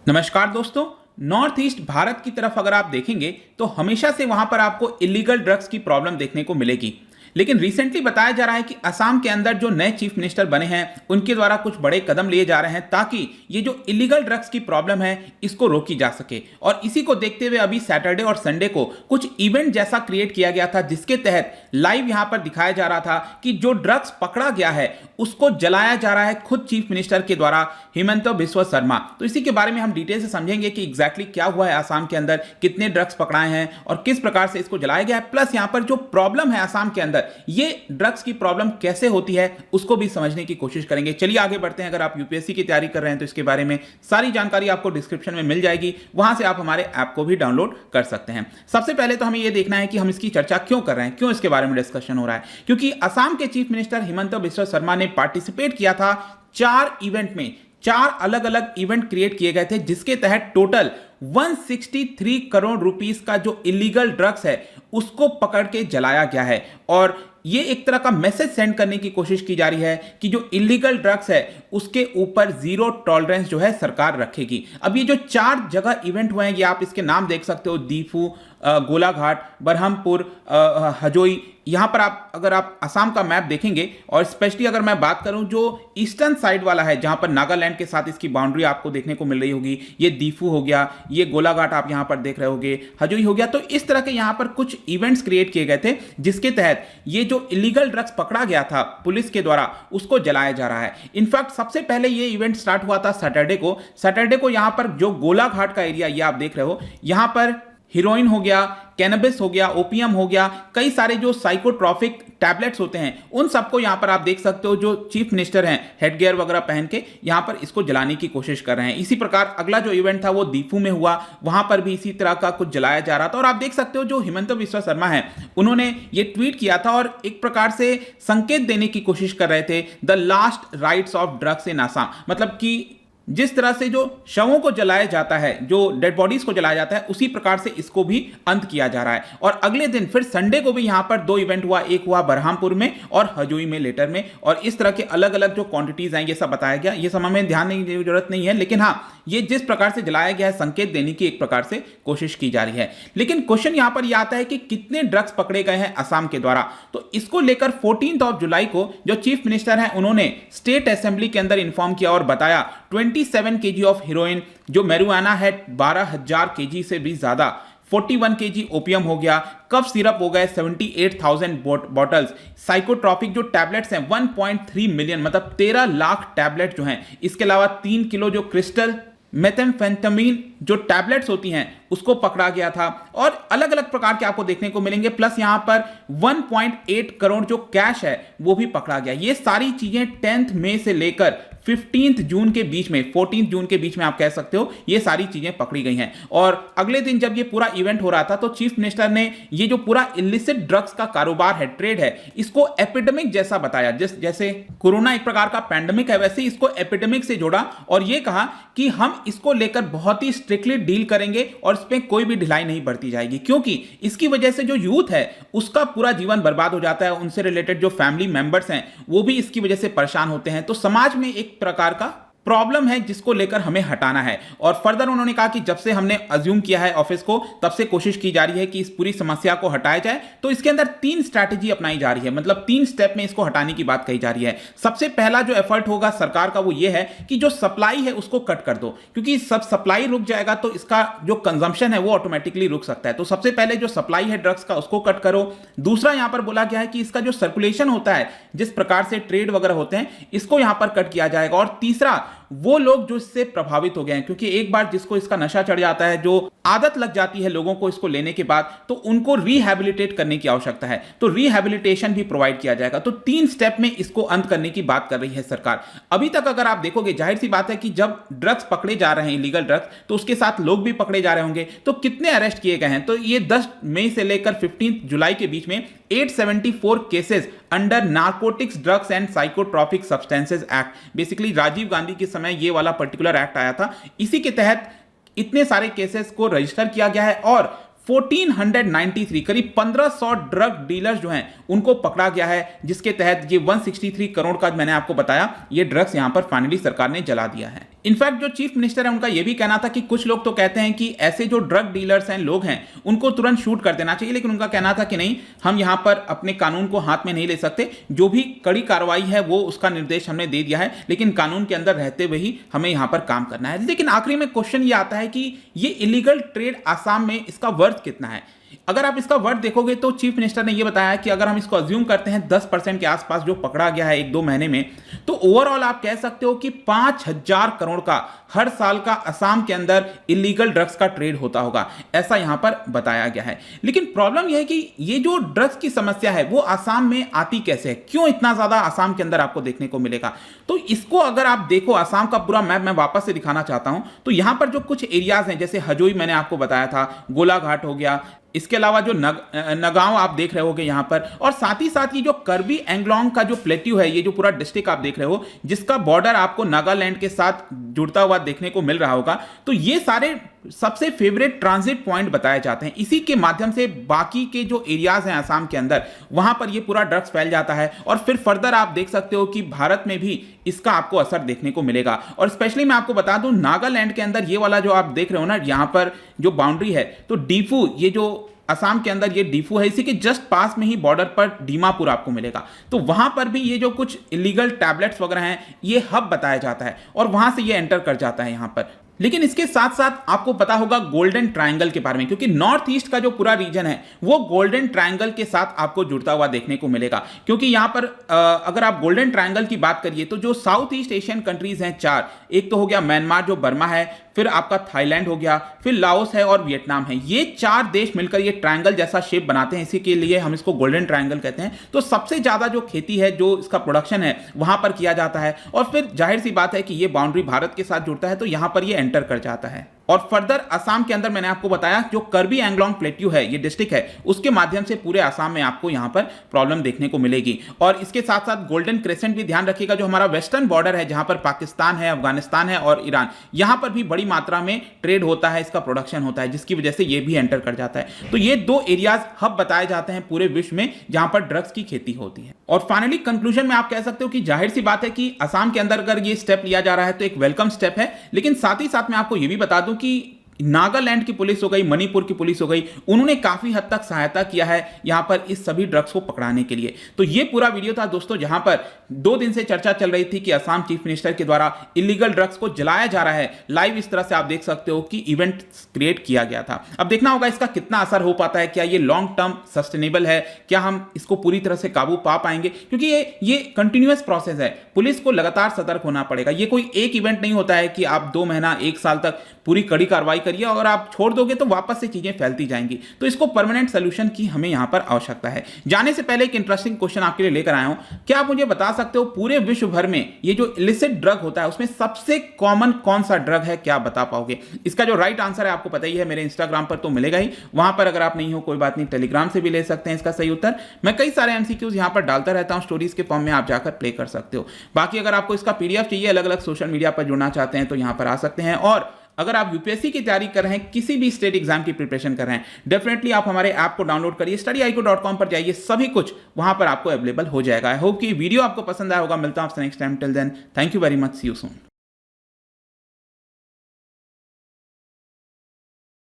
नमस्कार दोस्तों। North east Bharat की तरफ अगर आप देखेंगे तो हमेशा से वहां पर आपको इलीगल ड्रग्स की प्रॉब्लम देखने को मिलेगी। लेकिन रिसेंटली बताया जा रहा है कि असम के अंदर जो नए चीफ मिनिस्टर बने हैं उनके द्वारा कुछ बड़े कदम लिए जा रहे हैं ताकि ये जो इलीगल ड्रग्स की प्रॉब्लम है इसको रोकी जा सके। और इसी को देखते हुए अभी सैटरडे और संडे को कुछ इवेंट जैसा क्रिएट किया गया था जिसके तहत लाइव यहां पर दिखाया जा रहा था कि जो ड्रग्स पकड़ा गया है उसको जलाया जा रहा है खुद चीफ मिनिस्टर के द्वारा, हिमंता बिस्वा शर्मा। तो इसी के बारे में हम डिटेल से समझेंगे कि एग्जैक्टली क्या हुआ है असम के अंदर, कितने ड्रग्स पकड़ाए हैं और किस प्रकार से इसको जलाया गया है, प्लस यहां पर जो प्रॉब्लम है असम के अंदर ये ड्रग्स की प्रॉब्लम कैसे होती है उसको भी समझने की कोशिश करेंगे। चलिए आगे बढ़ते हैं। अगर आप यूपीएससी की तैयारी कर रहे हैं तो इसके बारे में सारी जानकारी आपको डिस्क्रिप्शन में मिल जाएगी, वहां से आप हमारे ऐप को भी डाउनलोड कर सकते हैं। सबसे पहले तो हमें यह देखना है कि हम इसकी चर्चा क्यों कर रहे हैं, क्यों इसके बारे में डिस्कशन हो रहा है। क्योंकि असम के चीफ मिनिस्टर हिमंता बिस्वा शर्मा ने पार्टिसिपेट किया था 4 इवेंट में, 4 अलग अलग इवेंट क्रिएट किए गए थे जिसके तहत टोटल 163 करोड़ रुपीस का जो इलीगल ड्रग्स है उसको पकड़ के जलाया गया है। और ये एक तरह का मैसेज सेंड करने की कोशिश की जा रही है कि जो इलीगल ड्रग्स है उसके ऊपर जीरो टॉलरेंस जो है सरकार रखेगी। अब ये जो 4 जगह इवेंट हुए हैं ये आप इसके नाम देख सकते हो, दीफू, गोलाघाट, बरहमपुर, हजोई। यहां पर अगर आप असम का मैप देखेंगे और स्पेशली अगर मैं बात करूं जो ईस्टर्न साइड वाला है जहां पर नागालैंड के साथ इसकी बाउंड्री आपको देखने को मिल रही होगी, ये दीफू हो गया, ये गोलाघाट आप यहां पर देख रहे होगे, हजोई हो गया। तो इस तरह के यहां पर कुछ इवेंट्स क्रिएट किए गए थे जिसके तहत ये जो इलीगल ड्रग्स पकड़ा गया था पुलिस के द्वारा उसको जलाया जा रहा है। इनफैक्ट सबसे पहले ये इवेंट स्टार्ट हुआ था सैटरडे को यहां पर जो गोलाघाट का एरिया ये आप देख रहे हो, यहां पर हीरोइन हो गया, कैनबिस हो गया, ओपियम हो गया, कई सारे जो साइकोट्रॉपिक टैबलेट्स होते हैं उन सबको यहां पर आप देख सकते हो जो चीफ मिनिस्टर हैं हेडगियर वगैरह पहन के यहां पर इसको जलाने की कोशिश कर रहे हैं। इसी प्रकार अगला जो इवेंट था वो दीफू में हुआ, वहां पर भी इसी तरह का कुछ जलाया जा रहा था। और आप देख सकते हो जो हिमंता बिस्वा शर्मा है उन्होंने ये ट्वीट किया था और एक प्रकार से संकेत देने की कोशिश कर रहे थे, the last rites of drugs in Assam. मतलब कि जिस तरह से जो शवों को जलाया जाता है, जो डेड बॉडीज को जलाया जाता है, उसी प्रकार से इसको भी अंत किया जा रहा है। और अगले दिन फिर संडे को भी यहां पर 2 इवेंट हुआ, एक हुआ बरहामपुर में और हजोई में लेटर में। और इस तरह के अलग अलग जो क्वांटिटीज हैं ये सब बताया गया। ये सब हमें ध्यान देने की जरूरत नहीं है, लेकिन हाँ ये जिस प्रकार से जलाया गया है संकेत देने की एक प्रकार से कोशिश की जा रही है। लेकिन क्वेश्चन यहां पर यह आता है कि कितने ड्रग्स पकड़े गए हैं असम के द्वारा। तो इसको लेकर 14 जुलाई को जो चीफ मिनिस्टर हैं उन्होंने स्टेट असेंबली के अंदर इंफॉर्म किया और बताया 27 केजी ऑफ हीरोइन, जो मैरिजुआना है 12,000 केजी से भी ज्यादा, 41 केजी ओपियम हो गया, कफ सिरप हो गए 78,000 बॉटल्स, साइकोट्रॉपिक जो टैबलेट्स हैं 1.3 मिलियन, मतलब 13 लाख टैबलेट जो हैं। इसके अलावा 3 किलो जो क्रिस्टल मेथेम्फेटामिन जो टैबलेट्स होती हैं उसको पकड़ा गया था। और अलग अलग प्रकार के आपको देखने को मिलेंगे। प्लस यहां पर 1.8 करोड़ जो कैश है वो भी पकड़ा गया। ये सारी चीजें 10 मई से लेकर 15 जून के बीच में, 14 जून के बीच में आप कह सकते हो ये सारी चीजें पकड़ी गई हैं। और अगले दिन जब ये पूरा इवेंट हो रहा था तो चीफ मिनिस्टर ने ये जो पूरा इलिसिट ड्रग्स का कारोबार है, ट्रेड है, इसको एपिडेमिक जैसा बताया। जैसे कोरोना एक प्रकार का पैंडेमिक है वैसे इसको एपिडेमिक से जोड़ा और ये कहा कि हम इसको लेकर बहुत ही स्ट्रिक्टली डील करेंगे और इसमें कोई भी ढिलाई नहीं बरती जाएगी, क्योंकि इसकी वजह से जो यूथ है उसका पूरा जीवन बर्बाद हो जाता है। उनसे रिलेटेड जो फैमिली मेंबर्स हैं वो भी इसकी वजह से परेशान होते हैं। तो समाज में एक प्रकार का प्रॉब्लम है जिसको लेकर हमें हटाना है। और फर्दर उन्होंने कहा कि जब से हमने अज्यूम किया है ऑफिस को तब से कोशिश की जा रही है कि इस पूरी समस्या को हटाया जाए। तो इसके अंदर 3 स्ट्रैटेजी अपनाई जा रही है, मतलब 3 स्टेप में इसको हटाने की बात कही जा रही है। सबसे पहला जो एफर्ट होगा सरकार का वो ये है कि जो सप्लाई है उसको कट कर दो, क्योंकि सब सप्लाई रुक जाएगा तो इसका जो कंजम्पशन है वो ऑटोमेटिकली रुक सकता है। तो सबसे पहले जो सप्लाई है ड्रग्स का उसको कट करो। दूसरा यहां पर बोला गया है कि इसका जो सर्कुलेशन होता है, जिस प्रकार से ट्रेड वगैरह होते हैं, इसको यहां पर कट किया जाएगा। और तीसरा वो लोग जो इससे प्रभावित हो गए हैं, क्योंकि एक बार जिसको इसका नशा चढ़ जाता है, जो आदत लग जाती है लोगों को इसको लेने के बाद, तो उनको रिहैबिलिटेट करने की आवश्यकता है। तो रिहैबिलिटेशन भी प्रोवाइड किया जाएगा। तो 3 स्टेप में इसको अंत करने की बात कर रही है सरकार। अभी तक अगर आप देखोगे जाहिर सी बात है कि जब ड्रग्स पकड़े जा रहे हैं, इलीगल ड्रग्स, तो उसके साथ लोग भी पकड़े जा रहे होंगे। तो कितने अरेस्ट किए गए हैं? तो ये 10 मई से लेकर 15 जुलाई के बीच में 874 cases under narcotics drugs and psychotropic substances act, basically Rajiv Gandhi के समय ये वाला पर्टिकुलर एक्ट आया था, इसी के तहत इतने सारे केसेस को रजिस्टर किया गया है। और 1493 करीब 1500 ड्रग डीलर्स जो हैं उनको पकड़ा गया है, जिसके तहत ये 163 करोड़ का मैंने आपको बताया ये ड्रग्स यहां पर फाइनली सरकार ने जला दिया है। इनफैक्ट जो चीफ मिनिस्टर है उनका यह भी कहना था कि कुछ लोग तो कहते हैं कि ऐसे जो ड्रग डीलर्स हैं, लोग हैं, उनको तुरंत शूट कर देना चाहिए, लेकिन उनका कहना था कि नहीं, हम यहां पर अपने कानून को हाथ में नहीं ले सकते, जो भी कड़ी कार्रवाई है वो उसका निर्देश हमने दे दिया है, लेकिन कानून के अंदर रहते हुए ही हमें यहां पर काम करना है। लेकिन आखिरी में क्वेश्चन ये आता है कि ये इलीगल ट्रेड आसाम में इसका वर्थ कितना है। अगर आप इसका वर्थ देखोगे तो चीफ मिनिस्टर ने यह बताया कि अगर हम इसको अज्यूम करते हैं 10% के आसपास जो पकड़ा गया है 1-2 महीने में, तो ओवरऑल आप कह सकते हो कि 5000 करोड़ का हर साल का असम के अंदर इलीगल ड्रग्स का ट्रेड होता होगा, ऐसा यहां पर बताया गया है। लेकिन प्रॉब्लम यह है कि ये जो ड्रग्स की समस्या है वो असम में आती कैसे है, क्यों इतना ज्यादा असम के अंदर आपको देखने को मिलेगा। तो इसको अगर आप देखो, असम का पूरा मैप मैं वापस से दिखाना चाहता हूं, तो यहां पर जो कुछ एरियाज हैं, जैसे हजोई मैंने आपको बताया था, गोलाघाट हो गया, इसके अलावा जो नगांव आप देख रहे होगे यहां पर, और साथ ही साथ ये जो कर्बी एंगलोंग का जो प्लेट्यू है, ये जो पूरा डिस्ट्रिक्ट आप देख रहे हो, जिसका बॉर्डर आपको नागालैंड के साथ जुड़ता हुआ देखने को मिल रहा होगा, तो ये सारे सबसे फेवरेट ट्रांजिट पॉइंट बताए जाते हैं। इसी के माध्यम से बाकी के जो एरियाज हैं असम के अंदर, वहां पर ये पूरा ड्रग्स फैल जाता है, और फिर फर्दर आप देख सकते हो कि भारत में भी इसका आपको असर देखने को मिलेगा। और स्पेशली मैं आपको बता दूं, नागालैंड के अंदर ये वाला जो आप देख रहे हो ना, यहां पर जो बाउंड्री है, तो डीफू, ये जो असम के अंदर ये डीफू है, इसी के जस्ट पास में ही बॉर्डर पर दीमापुर आपको मिलेगा। तो वहां पर भी ये जो कुछ इलीगल टैबलेट्स वगैरह हैं, ये हब बताया जाता है, और वहां से ये एंटर कर जाता है यहां पर। लेकिन इसके साथ साथ आपको पता होगा गोल्डन ट्रायंगल के बारे में, क्योंकि नॉर्थ ईस्ट का जो पूरा रीजन है वो गोल्डन ट्रायंगल के साथ आपको जुड़ता हुआ देखने को मिलेगा। क्योंकि यहां पर अगर आप गोल्डन ट्रायंगल की बात करिए तो जो साउथ ईस्ट एशियन कंट्रीज हैं 4, एक तो हो गया म्यांमार जो बर्मा है, फिर आपका थाईलैंड हो गया, फिर लाओस है और वियतनाम है। ये 4 देश मिलकर ये ट्रायंगल जैसा शेप बनाते हैं, इसी के लिए हम इसको गोल्डन ट्रायंगल कहते हैं। तो सबसे ज्यादा जो खेती है, जो इसका प्रोडक्शन है, वहां पर किया जाता है, और फिर जाहिर सी बात है कि ये बाउंड्री भारत के साथ जुड़ता है, तो यहां पर ये एंटर कर जाता है। और फर्दर असम के अंदर मैंने आपको बताया जो कर्बी एंगलोंग प्लेट्यू है, ये डिस्ट्रिक्ट है, उसके माध्यम से पूरे असम में आपको यहां पर प्रॉब्लम देखने को मिलेगी। और इसके साथ साथ गोल्डन क्रेसेंट भी ध्यान रखिएगा, जो हमारा वेस्टर्न बॉर्डर है, जहां पर पाकिस्तान है, अफगानिस्तान है और ईरान, यहां पर भी बड़ी मात्रा में ट्रेड होता है, इसका प्रोडक्शन होता है, जिसकी वजह से ये भी एंटर कर जाता है। तो ये 2 एरियाज हब बताए जाते हैं पूरे विश्व में जहां पर ड्रग्स की खेती होती है। और फाइनली कंक्लूजन में आप कह सकते हो कि जाहिर सी बात है कि असम के अंदर अगर ये स्टेप लिया जा रहा है तो एक वेलकम स्टेप है। लेकिन साथ ही साथ मैं आपको यह भी बता दूं कि नागालैंड की पुलिस हो गई, मणिपुर की पुलिस हो गई, उन्होंने काफी हद तक सहायता किया है यहां पर इस सभी ड्रग्स को पकड़ाने के लिए। तो ये पूरा वीडियो था दोस्तों, जहां पर 2 दिन से चर्चा चल रही थी कि असम चीफ मिनिस्टर के द्वारा इलीगल ड्रग्स को जलाया जा रहा है। लाइव इस तरह से आप देख सकते हो कि इवेंट क्रिएट किया गया था। अब देखना होगा इसका कितना असर हो पाता है, क्या ये लॉन्ग टर्म सस्टेनेबल है, क्या हम इसको पूरी तरह से काबू पा पाएंगे, क्योंकि ये कंटिन्यूअस प्रोसेस है, पुलिस को लगातार सतर्क होना पड़ेगा। ये कोई एक इवेंट नहीं होता है कि आप 2 महीना 1 साल तक पूरी कड़ी कार्रवाई करिए और आप छोड़ दोगे तो वापस से चीजें फैलती जाएंगी। तो इसको परमानेंट सोल्यूशन की हमें यहां पर आवश्यकता है। जाने से पहले एक इंटरेस्टिंग क्वेश्चन आपके लिए लेकर आया हूं, क्या आप मुझे बता सकते हो पूरे विश्व भर में ये जो इलिसिट ड्रग होता है उसमें सबसे कॉमन कौन सा ड्रग है, क्या बता पाओगे? इसका जो राइट आंसर है आपको पता ही है, मेरे इंस्टाग्राम पर तो मिलेगा ही, वहां पर अगर आप नहीं हो कोई बात नहीं, टेलीग्राम से भी ले सकते हैं इसका सही उत्तर। मैं कई सारे एमसीक्यूज यहां पर डालता रहता हूं स्टोरीज के फॉर्म में, आप जाकर प्ले कर सकते हो। बाकी अगर आपको इसका पीडीएफ चाहिए, अलग अलग सोशल मीडिया पर जुड़ना चाहते हैं तो यहां पर आ सकते हैं। और अगर आप यूपीएससी की तैयारी कर रहे हैं, किसी भी स्टेट एग्जाम की प्रिपरेशन कर रहे हैं, डेफिनेटली आप हमारे ऐप को डाउनलोड करिए, studyIQ.com पर जाइए, सभी कुछ वहां पर आपको अवेलेबल हो जाएगा। आई होप कि वीडियो आपको पसंद आया होगा। मिलता हूं आपसे next time, till then thank you very much, see you soon.